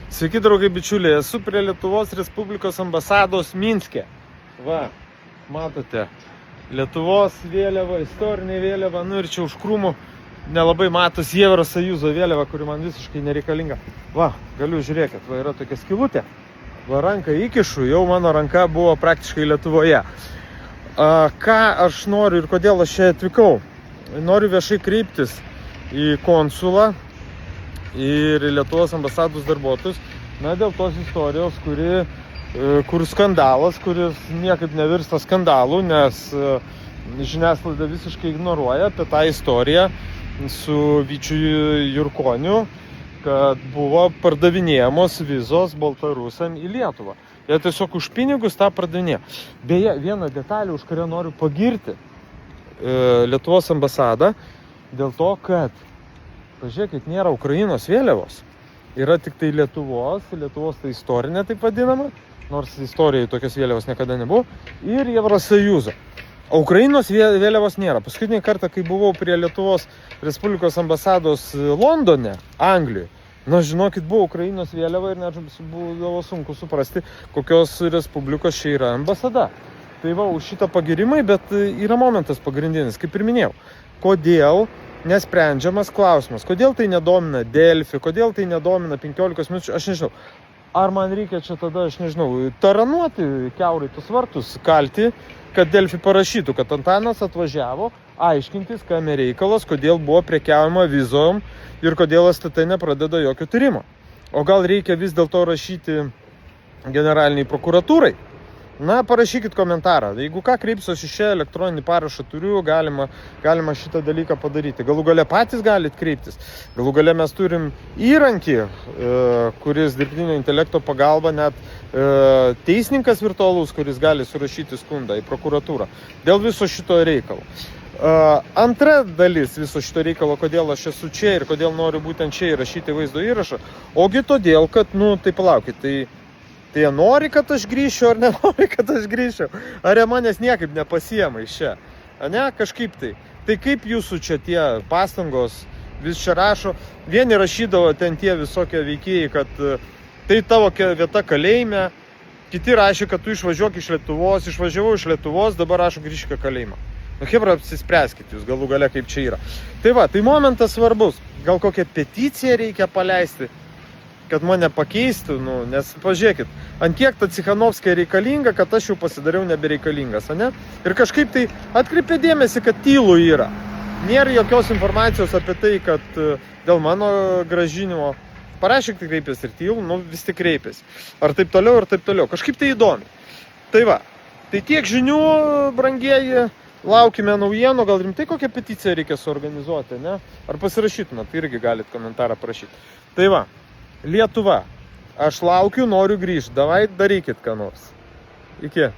Sveiki, draugai bičiuliai, esu prie Lietuvos Respublikos ambasados Minske. Va, matote, Lietuvos vėliava, istorinė vėliava, nu ir čia už krūmų nelabai matosi Evrosąjūzo vėliava, kuri man visiškai nereikalinga. Va, galiu žiūrėkit, va yra tokia skylutė, va ranką įkišu, jau mano ranka buvo praktiškai Lietuvoje. Ką aš noriu ir kodėl aš čia atvykau? Noriu viešai kreiptis į konsulą ir Lietuvos ambasados darbuotojus, na, dėl tos istorijos, kur skandalas, kuris niekaip nevirsta skandalu, nes žiniasklaida visiškai ignoruoja apie tą istoriją su Vyčiu Jurkoniu, kad buvo pardavinėjamos vizos baltarusiam į Lietuvą. Jie tiesiog už pinigus tą pardavinėjo. Beje, vieną detalę, už kurią noriu pagirti Lietuvos ambasadą, dėl to, kad pažiūrėkit, nėra Ukrainos vėliavos. Yra tik tai Lietuvos tai istorinė taip vadinama, nors istorijai tokios vėliavos niekada nebuvo, ir Evrosąjūzo. O Ukrainos vėliavos nėra. Paskutinį kartą, kai buvau prie Lietuvos Respublikos ambasados Londone, Anglijoje, na, žinokit, buvo Ukrainos vėliava ir net būdavo sunku suprasti, kokios respublikos čia yra ambasada. Tai va, už šitą pagirimai, bet yra momentas pagrindinis, kaip ir minėjau. Kodėl nesprendžiamas klausimas? Kodėl tai nedomina Delfi? Kodėl tai nedomina 15 minučių? Aš nežinau. Ar man reikia čia tada, aš nežinau, taranuoti kiaurai tus vartus, kalti, kad Delfi parašytų, kad Antanas atvažiavo aiškintis, kame reikalas, kodėl buvo prekiaujama vizom ir kodėl STT nepradeda jokio tyrimo. O gal reikia vis dėlto rašyti generaliniai prokuratūrai? Na, parašykit komentarą. Jeigu ką, kreipsiuosi čia, elektroninį parašą turiu, galima šitą dalyką padaryti. Galų gale patys galit kreiptis. Galų gale mes turim įrankį, kuris dirbtinio intelekto pagalba, net teisininkas virtualus, kuris gali surašyti skundą į prokuratūrą. Dėl viso šito reikalo. Antra dalis viso šito reikalo, kodėl aš esu čia ir kodėl noriu būtent čia įrašyti vaizdo įrašą. Ogi todėl, kad, tai palaukit, tai jie nori, kad aš grįšiu, ar nenori, kad aš grįšiu? Ar jie manęs niekaip nepasiema iš čia? Ne, kažkaip tai. Tai kaip jūsų čia tie pastangos vis čia rašo? Vieni rašydavo ten tie visokie veikėjai, kad tai tavo vieta kalėjime. Kiti rašė, kad tu išvažiuok iš Lietuvos. Išvažiavau iš Lietuvos, dabar rašo grįžk į kalėjimą. Hebra, apsispręskit jūs galų gale, kaip čia yra. Tai va, tai momentas svarbus. Gal kokią peticiją reikia paleisti, kad mane pakeistų, nes pažiūrėkit, ant kiek ta Cichanovskaya reikalinga, kad aš jau pasidariau nebereikalingas, ne? Ir kažkaip tai atkreipė dėmesį, kad tylu yra. Nėra jokios informacijos apie tai, kad dėl mano grąžinimo parašyk tik kreipės ir tylu, vis tik kreipės. Ar taip toliau, ar taip toliau. Kažkaip tai įdomi. Tai va, tai tiek žinių, brangieji, laukime naujienų, gal rimtai kokią peticiją reikia suorganizuoti, ne? Ar pasirašytumėt, tai irgi galit komentarą parašyti. Tai va, Lietuva, aš laukiu, noriu grįžti, davai darykit ką nors. Iki.